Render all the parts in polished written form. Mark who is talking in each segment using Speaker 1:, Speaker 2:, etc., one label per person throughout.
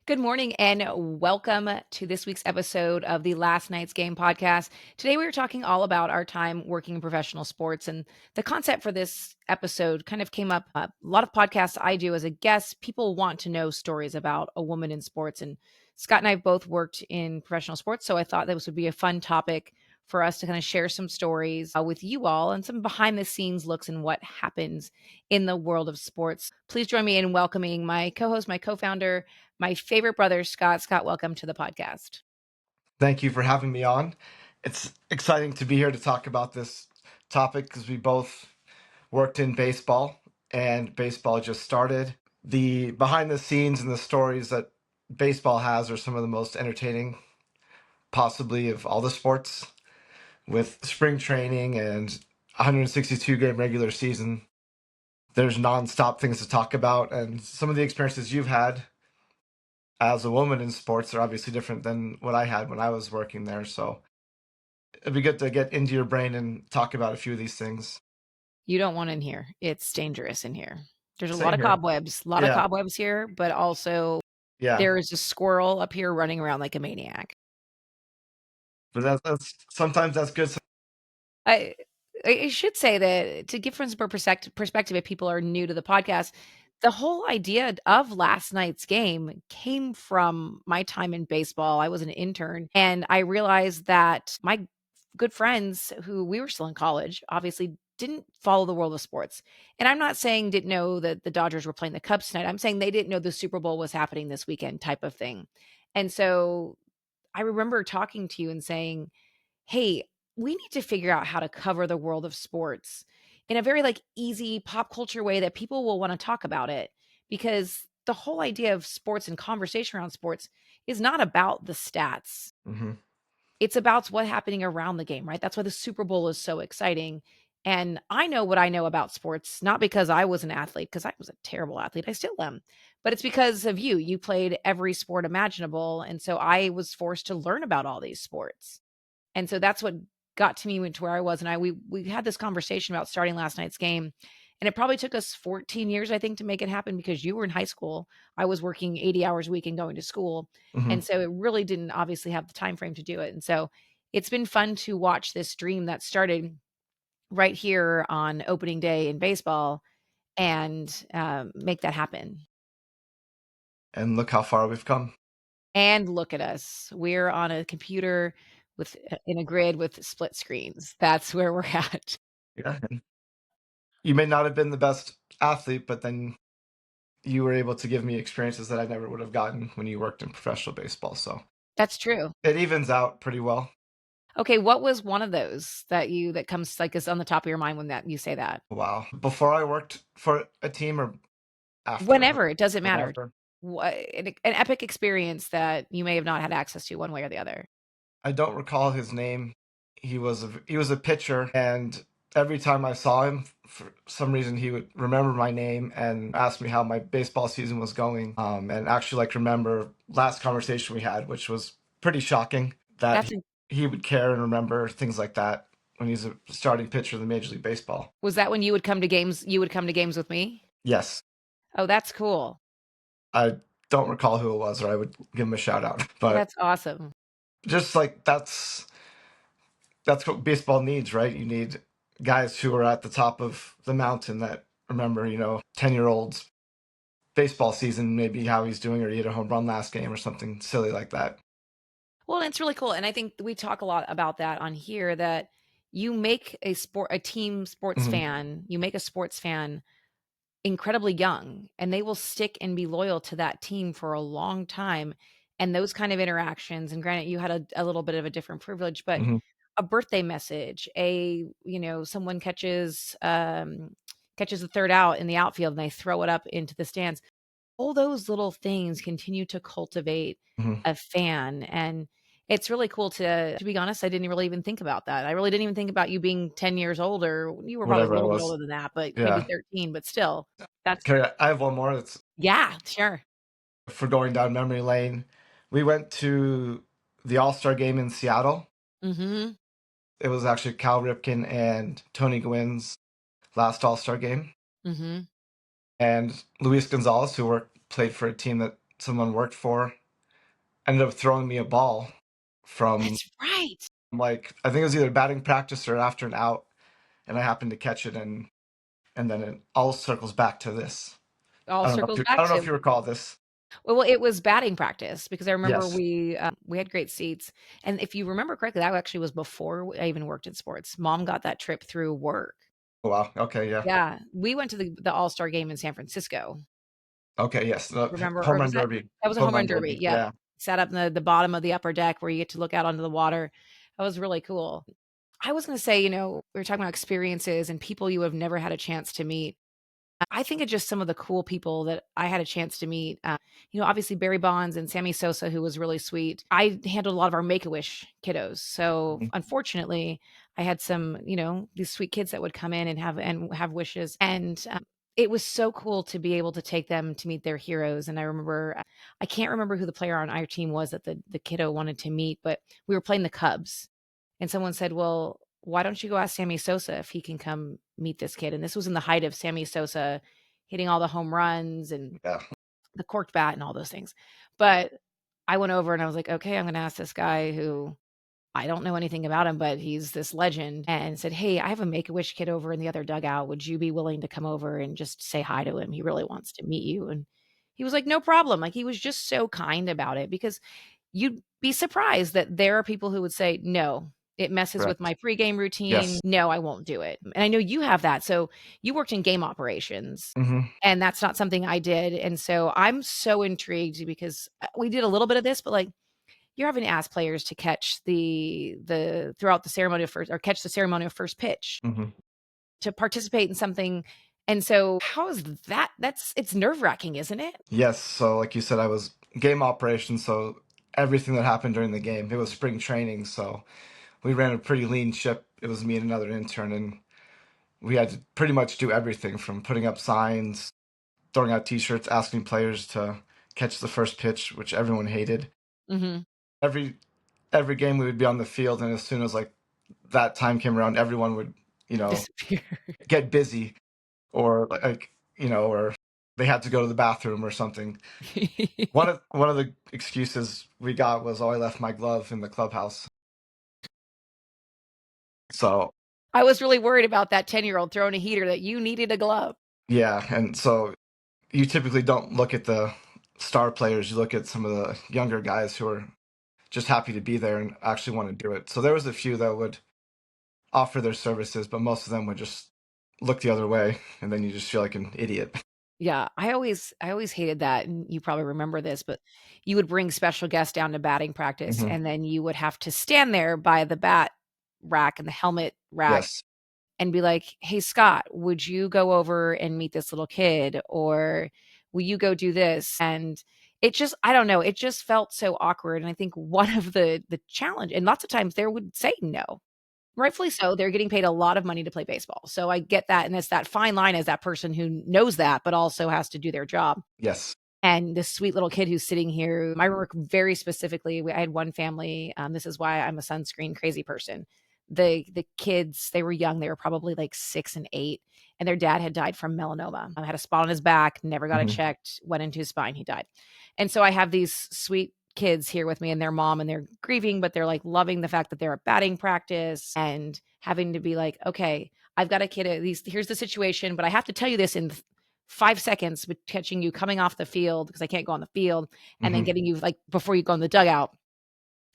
Speaker 1: Good morning and welcome to this week's episode of the Last Night's Game podcast. Today we are talking all about our time working in professional sports, and the concept for this episode kind of came up. A lot of podcasts I do as a guest, people want to know stories about a woman in sports, and Scott and I both worked in professional sports, so I thought this would be a fun topic for us to kind of share some stories with you all and some behind the scenes looks in what happens in the world of sports. Please join me in welcoming my co-host, my co-founder, my favorite brother, Scott. Scott, welcome to the podcast.
Speaker 2: Thank you for having me on. It's exciting to be here to talk about this topic because we both worked in baseball and baseball just started. The behind the scenes and the stories that baseball has are some of the most entertaining, possibly, of all the sports, with spring training and 162 game regular season. There's nonstop things to talk about, and some of the experiences you've had as a woman in sports are obviously different than what I had when I was working there. So it'd be good to get into your brain and talk about a few of these things.
Speaker 1: You don't want in here. It's dangerous in here. There's a lot
Speaker 2: Same
Speaker 1: of
Speaker 2: here. Yeah,
Speaker 1: cobwebs here, but also
Speaker 2: yeah.
Speaker 1: there is a squirrel up here running around like a maniac.
Speaker 2: But that's sometimes that's good.
Speaker 1: I I should say that to give friends more perspective if people are new to the podcast, the whole idea of last night's game came from my time in baseball. I was an intern and I realized that my good friends who we were still in college obviously didn't follow the world of sports. And I'm not saying didn't know that the Dodgers were playing the Cubs tonight. I'm saying they didn't know the Super Bowl was happening this weekend type of thing. And so I remember talking to you and saying, "Hey, we need to figure out how to cover the world of sports in a very like easy pop culture way that people will want to talk about it because the whole idea of sports and conversation around sports is not about the stats.
Speaker 2: Hmm.
Speaker 1: It's about what's happening around the game, right? That's why the Super Bowl is so exciting. And I know what I know about sports, not because I was an athlete, because I was a terrible athlete. I still am. But it's because of you. You played every sport imaginable. And so I was forced to learn about all these sports. And so that's what got to me to where I was. And we had this conversation about starting last night's game. And it probably took us 14 years, I think, to make it happen because you were in high school. I was working 80 hours a week and going to school.
Speaker 2: Hmm.
Speaker 1: And so it really didn't obviously have the time frame to do it. And so it's been fun to watch this dream that started right here on opening day in baseball and make that happen.
Speaker 2: And look how far we've come.
Speaker 1: And look at us. We're on a computer with in a grid with split screens. That's where we're at.
Speaker 2: Yeah. And you may not have been the best athlete, but then you were able to give me experiences that I never would have gotten when you worked in professional baseball. So
Speaker 1: That's true.
Speaker 2: it evens out pretty well.
Speaker 1: Okay, what was one of those that comes, like, is on the top of your mind when that you say that?
Speaker 2: Wow. Before I worked for a team or after?
Speaker 1: Whenever, it doesn't matter.
Speaker 2: Whatever.
Speaker 1: An epic experience that you may have not had access to one way or the other.
Speaker 2: I don't recall his name. He was a pitcher, and every time I saw him, for some reason, he would remember my name and ask me how my baseball season was going. And actually, like, remember last conversation we had, which was pretty shocking that
Speaker 1: That's in
Speaker 2: he would care and remember things like that when he's a starting pitcher in the Major League Baseball.
Speaker 1: Was that when you would come to games with me?
Speaker 2: Yes,
Speaker 1: Oh, that's cool.
Speaker 2: I don't recall who it was, or I would give him a shout out.
Speaker 1: Oh,
Speaker 2: But
Speaker 1: that's awesome.
Speaker 2: just like that's what baseball needs, right? You need guys who are at the top of the mountain that remember, 10-year-olds baseball season, maybe how he's doing, or he hit a home run last game or something silly like that.
Speaker 1: Well, it's really cool, and I think we talk a lot about that on here, that you make a team sports
Speaker 2: Hmm.
Speaker 1: fan, you make a sports fan incredibly young, and they will stick and be loyal to that team for a long time, and those kind of interactions, and granted, you had a little bit of a different privilege, but
Speaker 2: Hmm.
Speaker 1: a birthday message, someone catches the third out in the outfield, and they throw it up into the stands. All those little things continue to cultivate
Speaker 2: Hmm.
Speaker 1: a fan, and it's really cool to be honest, I didn't really even think about that. I really didn't even think about you being 10 years older. You were probably a
Speaker 2: Whatever I
Speaker 1: little bit
Speaker 2: was.
Speaker 1: older than that, but maybe
Speaker 2: Yeah.
Speaker 1: 13, but still, that's
Speaker 2: Okay, I have one more. That's
Speaker 1: yeah, sure.
Speaker 2: for going down memory lane. We went to the All-Star game in Seattle.
Speaker 1: Mhm,
Speaker 2: It was actually Cal Ripken and Tony Gwynn's last All-Star game.
Speaker 1: mhm.
Speaker 2: And Luis Gonzalez, who played for a team that someone worked for ended up throwing me a ball from,
Speaker 1: That's right.
Speaker 2: like, I think it was either batting practice or after an out, and I happened to catch it, and then it all circles back to this.
Speaker 1: All circles
Speaker 2: I
Speaker 1: back
Speaker 2: don't know if
Speaker 1: to
Speaker 2: you recall this.
Speaker 1: well, it was batting practice because I remember
Speaker 2: Yes.
Speaker 1: we had great seats, and if you remember correctly, that actually was before I even worked in sports. Mom got that trip through work.
Speaker 2: Oh, wow. Okay, yeah.
Speaker 1: Yeah, we went to the All-Star game in San Francisco.
Speaker 2: Okay, yes. The
Speaker 1: Remember,
Speaker 2: home
Speaker 1: or was
Speaker 2: run
Speaker 1: that
Speaker 2: derby.
Speaker 1: that was a
Speaker 2: Home
Speaker 1: home
Speaker 2: run
Speaker 1: run derby,
Speaker 2: derby.
Speaker 1: yep.
Speaker 2: Yeah.
Speaker 1: Sat up in the bottom of the upper deck where you get to look out onto the water. That was really cool. I was gonna say, we were talking about experiences and people you have never had a chance to meet. I think of just some of the cool people that I had a chance to meet. Obviously Barry Bonds and Sammy Sosa, who was really sweet. I handled a lot of our Make-A-Wish kiddos. So
Speaker 2: Mhm.
Speaker 1: unfortunately, I had some, these sweet kids that would come in and have wishes. And it was so cool to be able to take them to meet their heroes. And I remember, I can't remember who the player on our team was that the kiddo wanted to meet, but we were playing the Cubs and someone said, "Well, why don't you go ask Sammy Sosa if he can come meet this kid?" And this was in the height of Sammy Sosa hitting all the home runs and
Speaker 2: Yeah.
Speaker 1: the corked bat and all those things. But I went over and I was like, "Okay, I'm gonna ask this guy who I don't know anything about him, but he's this legend," and said, "Hey, I have a Make-A-Wish kid over in the other dugout. Would you be willing to come over and just say hi to him? He really wants to meet you." And he was like, "No problem." Like, he was just so kind about it because you'd be surprised that there are people who would say, "No, it messes with
Speaker 2: Correct.
Speaker 1: my pregame routine.
Speaker 2: Yes.
Speaker 1: No, I won't do it." And I know you have that. So you worked in game operations,
Speaker 2: Mhm.
Speaker 1: and that's not something I did. And so I'm so intrigued because we did a little bit of this, but like you're having to ask players to catch the throughout the ceremony of first or catch the ceremony of first pitch
Speaker 2: Mhm.
Speaker 1: to participate in something. And so how is that? It's nerve-wracking, isn't it?
Speaker 2: Yes, so like you said, I was game operations, so everything that happened during the game, it was spring training, so we ran a pretty lean ship. It was me and another intern, and we had to pretty much do everything from putting up signs, throwing out t-shirts, asking players to catch the first pitch, which everyone hated.
Speaker 1: Mhm.
Speaker 2: Every every game we would be on the field, and as soon as like that time came around, everyone would, you know,
Speaker 1: Disappear.
Speaker 2: get busy or or they had to go to the bathroom or something. One of the excuses we got was, "Oh, I left my glove in the clubhouse." So,
Speaker 1: I was really worried about that 10-year-old throwing a heater that you needed a glove.
Speaker 2: yeah, and so you typically don't look at the star players, you look at some of the younger guys who are just happy to be there and actually wanna do it. So there was a few that would offer their services, but most of them would just look the other way, and then you just feel like an idiot.
Speaker 1: Yeah, I always hated that, and you probably remember this, but you would bring special guests down to batting practice,
Speaker 2: Mhm.
Speaker 1: and then you would have to stand there by the bat rack and the helmet rack
Speaker 2: Yes.
Speaker 1: and be like, "Hey, Scott, would you go over and meet this little kid?" Or, "Will you go do this?" And it just I don't know, it just felt so awkward, and I think one of the challenge and lots of times they would say no. Rightfully so, they're getting paid a lot of money to play baseball, so I get that, and it's that fine line as that person who knows that, but also has to do their job.
Speaker 2: Yes.
Speaker 1: And this sweet little kid who's sitting here I remember very specifically, I had one family, this is why I'm a sunscreen crazy person. The kids, they were young, they were probably like 6 and 8, and their dad had died from melanoma. Had a spot on his back, never got it
Speaker 2: Mhm.
Speaker 1: checked, went into his spine, he died. And so I have these sweet kids here with me and their mom, and they're grieving, but they're like loving the fact that they're at batting practice and having to be like, "Okay, I've got a kid at least here's the situation, but I have to tell you this in 5 seconds with catching you coming off the field because I can't go on the field, and then
Speaker 2: Mhm.
Speaker 1: getting you, like, before you go in the dugout."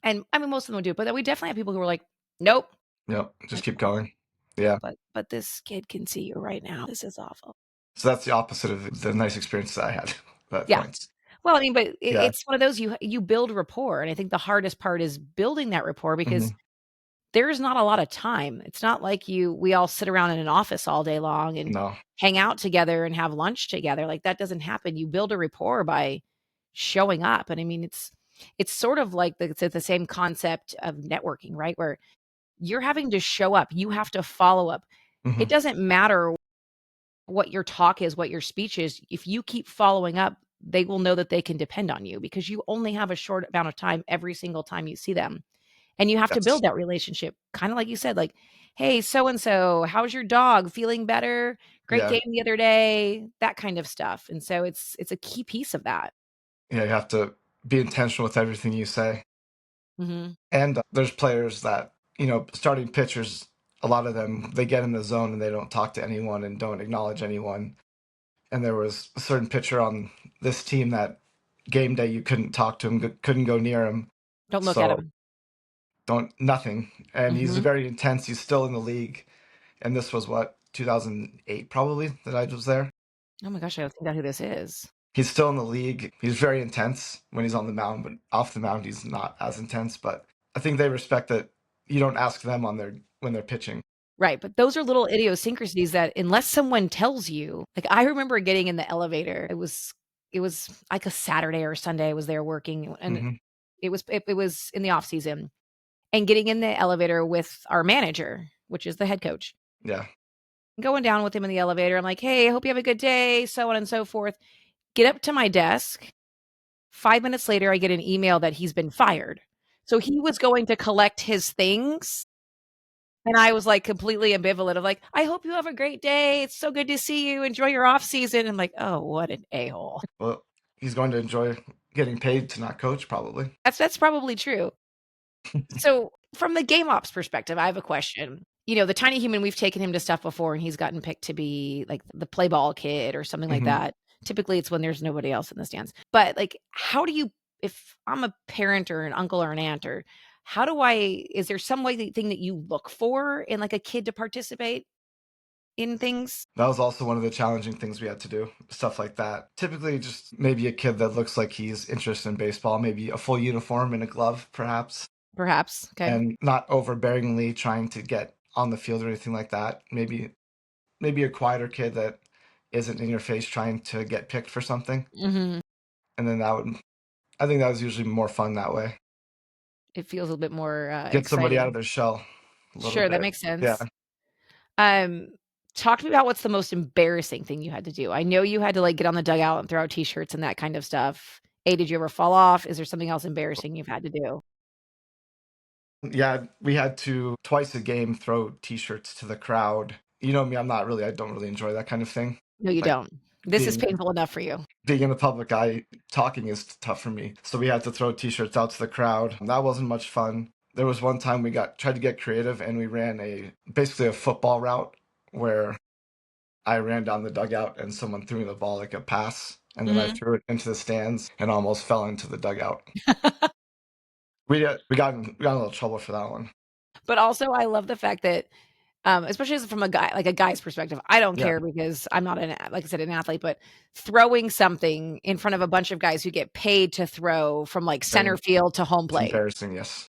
Speaker 1: And, I mean, most of them would do it, but then we definitely have people who were like, "Nope."
Speaker 2: Yep, just
Speaker 1: Like,
Speaker 2: keep going. Yeah.
Speaker 1: "But this kid can see you right now. This is awful."
Speaker 2: So that's the opposite of the nice experiences I had at
Speaker 1: Yeah.
Speaker 2: points.
Speaker 1: Well, I mean, but
Speaker 2: Yeah.
Speaker 1: it's one of those you build rapport, and I think the hardest part is building that rapport because
Speaker 2: Mhm.
Speaker 1: there's not a lot of time. It's not like we all sit around in an office all day long and
Speaker 2: No.
Speaker 1: hang out together and have lunch together, like, that doesn't happen. You build a rapport by showing up, and I mean, it's sort of like the same concept of networking, right? Where you're having to show up, you have to follow up. It
Speaker 2: Mhm.
Speaker 1: doesn't matter what your talk is, what your speech is, if you keep following up, they will know that they can depend on you because you only have a short amount of time every single time you see them. And you have to
Speaker 2: Yes.
Speaker 1: build that relationship, kinda like you said, like, "Hey, so and so, how's your dog? Feeling better? Great
Speaker 2: Yeah.
Speaker 1: game the other day," that kind of stuff, and so it's a key piece of that.
Speaker 2: You know, you have to be intentional with everything you say.
Speaker 1: Mhm.
Speaker 2: And there's players that, you know, starting pitchers, a lot of them, they get in the zone and they don't talk to anyone and don't acknowledge anyone. And there was a certain pitcher on this team that game day you couldn't talk to him, couldn't go near him.
Speaker 1: Don't look at
Speaker 2: So
Speaker 1: him.
Speaker 2: don't nothing. And he's
Speaker 1: Mhm.
Speaker 2: very intense. He's still in the league. And this was what, 2008 probably that I was there.
Speaker 1: Oh my gosh, I don't think that who this is.
Speaker 2: He's still in the league. He's very intense when he's on the mound, but off the mound he's not as intense. But I think they respect that you don't ask them on their when they're pitching.
Speaker 1: Right, but those are little idiosyncrasies that unless someone tells you like, I remember getting in the elevator, it was like a Saturday or Sunday, I was there working, and
Speaker 2: Hmm.
Speaker 1: it was in the off season, and getting in the elevator with our manager, which is the head coach.
Speaker 2: Yeah.
Speaker 1: Going down with him in the elevator, I'm like, "Hey, I hope you have a good day," so on and so forth. Get up to my desk, 5 minutes later, I get an email that he's been fired. So he was going to collect his things. And I was, like, completely ambivalent of, like, "I hope you have a great day. It's so good to see you. Enjoy your off season." I'm like, "Oh, what an a-hole."
Speaker 2: Well, he's going to enjoy getting paid to not coach probably.
Speaker 1: That's probably true. So, from the game ops perspective, I have a question. You know, the tiny human, we've taken him to stuff before, and he's gotten picked to be, like, the play ball kid or something like
Speaker 2: Hmm.
Speaker 1: that. Typically, it's when there's nobody else in the stands. But, like, how do you if I'm a parent or an uncle or an aunt or how do I is there some way thing that you look for in, like, a kid to participate in things?
Speaker 2: That was also one of the challenging things we had to do, stuff like that. Typically, just maybe a kid that looks like he's interested in baseball, maybe a full uniform and a glove, perhaps,
Speaker 1: Perhaps, okay.
Speaker 2: and not overbearingly trying to get on the field or anything like that. Maybe a quieter kid that isn't in your face trying to get picked for something,
Speaker 1: Mhm.
Speaker 2: and then that would I think that was usually more fun that way.
Speaker 1: It feels a little bit more,
Speaker 2: Get somebody out of
Speaker 1: exciting.
Speaker 2: their shell a little
Speaker 1: Sure, that
Speaker 2: bit.
Speaker 1: makes
Speaker 2: Yeah.
Speaker 1: sense. Um, Talk to me about what's the most embarrassing thing you had to do. I know you had to, like, get on the dugout and throw out T-shirts and that kind of stuff. A, did you ever fall off? Is there something else embarrassing you've had to do?
Speaker 2: Yeah, we had to twice a game throw T-shirts to the crowd. You know me, I don't really enjoy that kind of thing.
Speaker 1: No, you
Speaker 2: Like
Speaker 1: don't. This is
Speaker 2: being
Speaker 1: painful enough for you.
Speaker 2: being in the public eye, talking is tough for me. So we had to throw T-shirts out to the crowd. That wasn't much fun. There was one time we got tried to get creative and we ran a basically a football route where I ran down the dugout and someone threw me the ball like a pass, and then I
Speaker 1: Mhm.
Speaker 2: threw it into the stands and almost fell into the dugout. We got in a little trouble for that one.
Speaker 1: But also, I love the fact that, especially as from a guy like, a guy's perspective, I don't
Speaker 2: Yeah,
Speaker 1: care because I'm not like I said, an athlete, but throwing something in front of a bunch of guys who get paid to throw from, like, center
Speaker 2: and
Speaker 1: field to home
Speaker 2: it's
Speaker 1: plate.
Speaker 2: embarrassing, yes.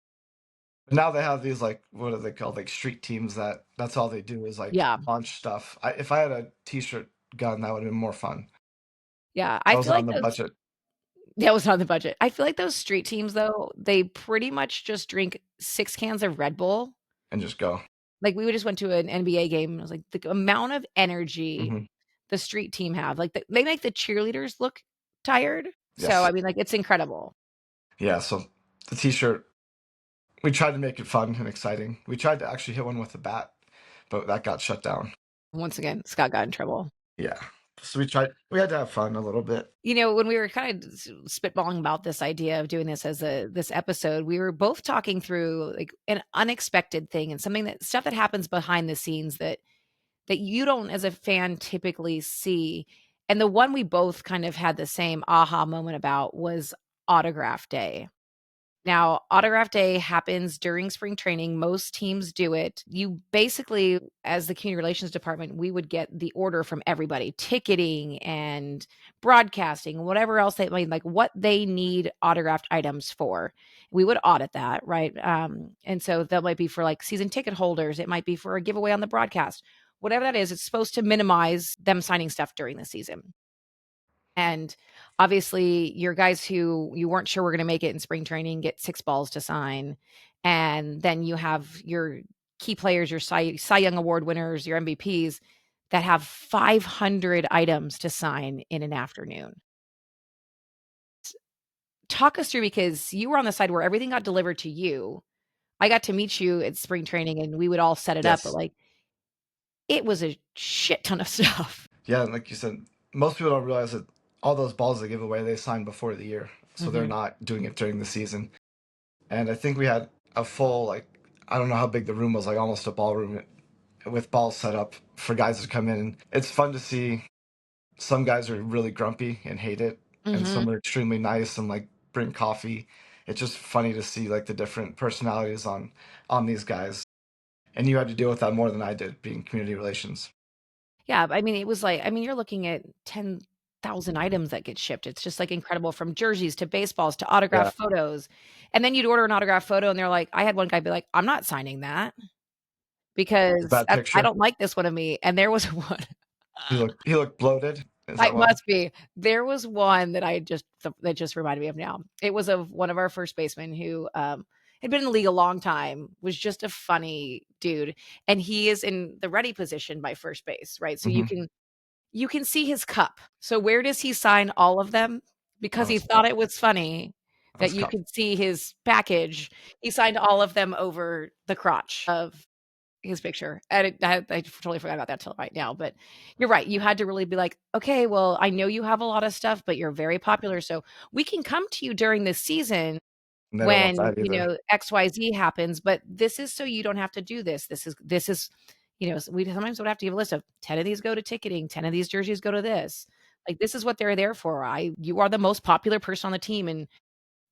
Speaker 2: But now they have these like what are they called? Like street teams that's all they do is like
Speaker 1: Yeah.
Speaker 2: launch stuff. If I had a T-shirt gun, that would have been more fun.
Speaker 1: Yeah,
Speaker 2: That
Speaker 1: I feel
Speaker 2: wasn't on
Speaker 1: like
Speaker 2: the
Speaker 1: those
Speaker 2: budget
Speaker 1: that was on the budget. I feel like those street teams, though, they pretty much just drink 6 cans of Red Bull.
Speaker 2: and just go.
Speaker 1: Like, we just went to an NBA game, and I was like, the amount of energy
Speaker 2: Hmm.
Speaker 1: the street team have, like, they make the cheerleaders look tired. So,
Speaker 2: Yes.
Speaker 1: I mean, like, it's incredible.
Speaker 2: Yeah. So the T-shirt, we tried to make it fun and exciting. We tried to actually hit one with a bat, but that got shut down.
Speaker 1: Once again, Scott got in trouble.
Speaker 2: Yeah. So we had to have fun a little bit
Speaker 1: You know, when we were kind of spitballing about this idea of doing this as this episode, we were both talking through, like, an unexpected thing and something that stuff that happens behind the scenes that you don't as a fan typically see. And the one we both kind of had the same aha moment about was autograph day. Now, autograph day happens during spring training. Most teams do it. You basically, as the community relations department, we would get the order from everybody, ticketing and broadcasting, whatever else they like what they need autographed items for. We would audit that, right? And so that might be for like season ticket holders. It might be for a giveaway on the broadcast. Whatever that is, it's supposed to minimize them signing stuff during the season. And obviously, your guys who you weren't sure were gonna make it in spring training get 6 balls to sign, and then you have your key players, your Cy Young Award winners, your MVPs that have 500 items to sign in an afternoon. Talk us through because you were on the side where everything got delivered to you. I got to meet you at spring training, and we would all set it up, but,
Speaker 2: Yes.
Speaker 1: like, it was a shit ton of stuff.
Speaker 2: Yeah, and like you said, most people don't realize that all those balls they give away, they sign before the year, so they're
Speaker 1: Mhm.
Speaker 2: not doing it during the season. And I think we had a full, like, I don't know how big the room was, like almost a ballroom with balls set up for guys to come in. And it's fun to see some guys are really grumpy and hate it, and
Speaker 1: Mhm.
Speaker 2: some are extremely nice and like bring coffee. It's just funny to see like the different personalities on these guys. And you had to deal with that more than I did, being community relations.
Speaker 1: Yeah, I mean, it was like I mean, you're looking at 10,000 items that get shipped. It's just, like, incredible from jerseys to baseballs to
Speaker 2: Yeah,
Speaker 1: autographed photos, and then you'd order an autographed photo, and they're like I had one guy be like, "I'm not signing that
Speaker 2: it's a
Speaker 1: because
Speaker 2: bad
Speaker 1: that's I
Speaker 2: picture.
Speaker 1: don't like this one of me," and there was one
Speaker 2: He looked bloated. Is that
Speaker 1: it
Speaker 2: why?
Speaker 1: must be. There was one that I just that just reminded me of now. It was of one of our first basemen who, had been in the league a long time, was just a funny dude, and he is in the ready position by first base, right? So
Speaker 2: Hmm.
Speaker 1: you can see his cup. So where does he sign all of them? Because
Speaker 2: Oh,
Speaker 1: he
Speaker 2: it's
Speaker 1: thought it was funny that
Speaker 2: that's
Speaker 1: you
Speaker 2: cup.
Speaker 1: could see his package, he signed all of them over the crotch of his picture, and I totally forgot about that till right now, but you're right, you had to really be like, "Okay, well, I know you have a lot of stuff, but you're very popular, so we can come to you during this season
Speaker 2: And they don't want
Speaker 1: when,
Speaker 2: that either.
Speaker 1: XYZ happens, but this is so you don't have to do this. This is we sometimes would have to give a list of 10 of these go to ticketing, 10 of these jerseys go to this. Like, this is what they're there for. I You are the most popular person on the team, and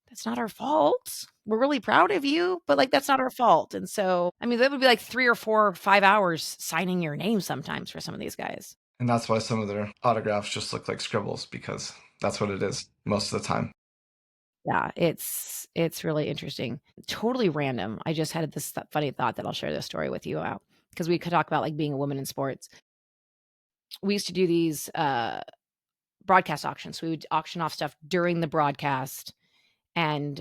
Speaker 1: that's not our fault. We're really proud of you, but, like, that's not our fault, and so, I mean, that would be, like, 3 or 4 or 5 hours signing your name sometimes for some of these guys.
Speaker 2: And that's why some of their autographs just look like scribbles, because that's what it is most of the time.
Speaker 1: Yeah, it's really interesting. Totally random. I just had this funny thought that I'll share this story with you about because we could talk about, like, being a woman in sports. We used to do these, broadcast auctions. We would auction off stuff during the broadcast, and,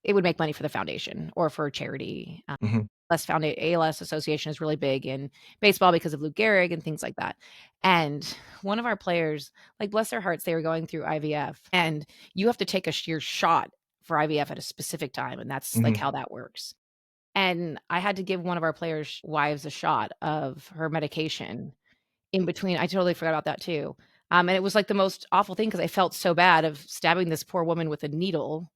Speaker 1: it would make money for the foundation or for a charity.
Speaker 2: Hmm.
Speaker 1: ALS Association is really big in baseball because of Lou Gehrig and things like that. And one of our players, like, bless their hearts, they were going through IVF, and you have to take your shot for IVF at a specific time, and that's, like,
Speaker 2: Hmm.
Speaker 1: how that works. And I had to give one of our players' wives a shot of her medication in between. I totally forgot about that too. And it was, like, the most awful thing because I felt so bad of stabbing this poor woman with a needle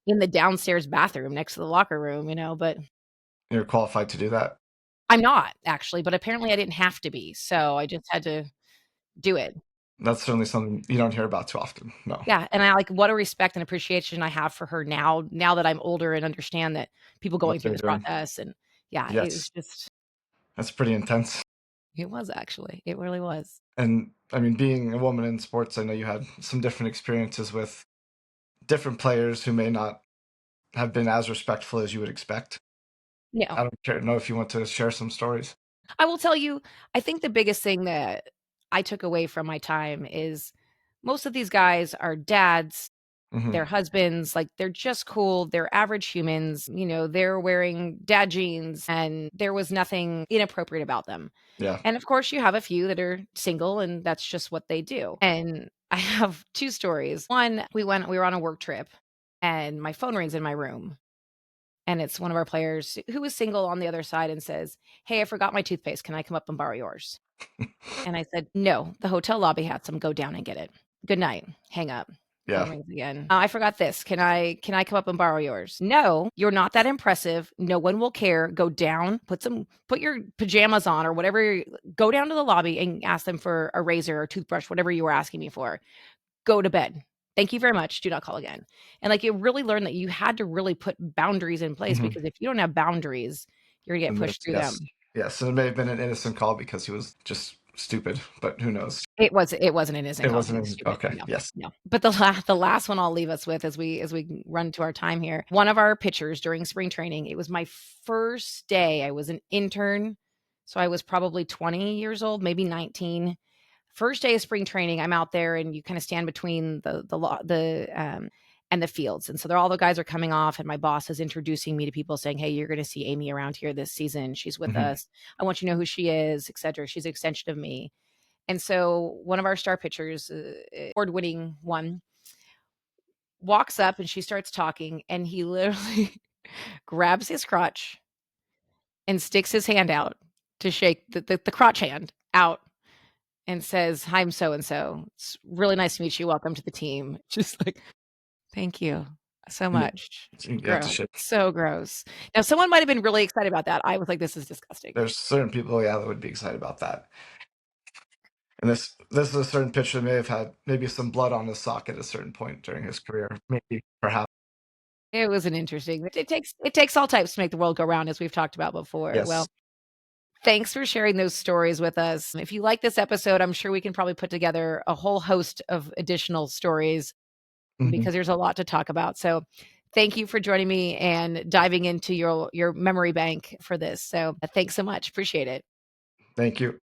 Speaker 1: in the downstairs bathroom next to the locker room, but
Speaker 2: You're qualified to do that.
Speaker 1: I'm not actually, but apparently I didn't have to be, so I just had to do it.
Speaker 2: That's certainly something you don't hear about too often. No,
Speaker 1: Yeah, and I like what a respect and appreciation I have for her now that I'm older and understand that people
Speaker 2: what
Speaker 1: going through
Speaker 2: they're
Speaker 1: this
Speaker 2: doing.
Speaker 1: process and yeah, it was
Speaker 2: Yes,
Speaker 1: just
Speaker 2: that's pretty intense.
Speaker 1: it was actually. It really was.
Speaker 2: And I mean, being a woman in sports, I know you had some different experiences with different players who may not have been as respectful as you would expect.
Speaker 1: No.
Speaker 2: I don't know if you want to share some stories.
Speaker 1: I will tell you, I think the biggest thing that I took away from my time is most of these guys are dads,
Speaker 2: Hmm.
Speaker 1: their husbands, like, they're just cool, they're average humans, they're wearing dad jeans, and there was nothing inappropriate about them.
Speaker 2: Yeah.
Speaker 1: And, of course, you have a few that are single, and that's just what they do. And I have 2 stories. One, we were on a work trip, and my phone rings in my room, and it's one of our players who is single on the other side and says, "Hey, I forgot my toothpaste. Can I come up and borrow yours?" And I said, "No, the hotel lobby had some. Go down and get it. Good night." Hang up. Phone
Speaker 2: Yeah.
Speaker 1: rings again. "I forgot this. Can I come up and borrow yours?" "No, you're not that impressive. No one will care. Go down, put your pajamas on or whatever. Go down to the lobby and ask them for a razor or toothbrush, whatever you were asking me for. Go to bed. Thank you very much. Do not call again." And, like, you really learned that you had to really put boundaries in place
Speaker 2: Hmm.
Speaker 1: because if you don't have boundaries, you're gonna get
Speaker 2: And
Speaker 1: pushed through
Speaker 2: yes,
Speaker 1: them.
Speaker 2: yes, and it may have been an innocent call because he was just stupid, but who knows?
Speaker 1: It wasn't an innocent
Speaker 2: It
Speaker 1: call 'cause he
Speaker 2: wasn't
Speaker 1: was
Speaker 2: an,
Speaker 1: stupid.
Speaker 2: okay.
Speaker 1: No,
Speaker 2: Yes.
Speaker 1: no. But the last one I'll leave us with as we run to our time here, one of our pitchers during spring training, it was my first day. I was an intern, so I was probably 20 years old, maybe 19. First day of spring training, I'm out there and you kinda stand between and the fields, and so they're all the guys are coming off, and my boss is introducing me to people saying, "Hey, you're gonna see Amy around here this season. She's with
Speaker 2: Hmm.
Speaker 1: us. I want you to know who she is, etcetera. She's an extension of me." And so one of our star pitchers, award-winning one, walks up and she starts talking, and he literally grabs his crotch and sticks his hand out to shake the crotch hand out and says, "Hi, I'm so and so. It's really nice to meet you. Welcome to the team." Just like, "Thank you so
Speaker 2: Yeah,
Speaker 1: much."
Speaker 2: you have to
Speaker 1: Gross.
Speaker 2: shit.
Speaker 1: So gross. Now, someone might have been really excited about that. I was like, "This is disgusting."
Speaker 2: There's certain people, yeah, that would be excited about that. And this is a certain pitcher that may have had maybe some blood on his sock at a certain point during his career, maybe, perhaps.
Speaker 1: It was an interesting it takes all types to make the world go round, as we've talked about before.
Speaker 2: Yes.
Speaker 1: Well, thanks for sharing those stories with us. If you like this episode, I'm sure we can probably put together a whole host of additional stories
Speaker 2: Mhm.
Speaker 1: because there's a lot to talk about. So, thank you for joining me and diving into your memory bank for this. So, thanks so much. Appreciate it.
Speaker 2: Thank you.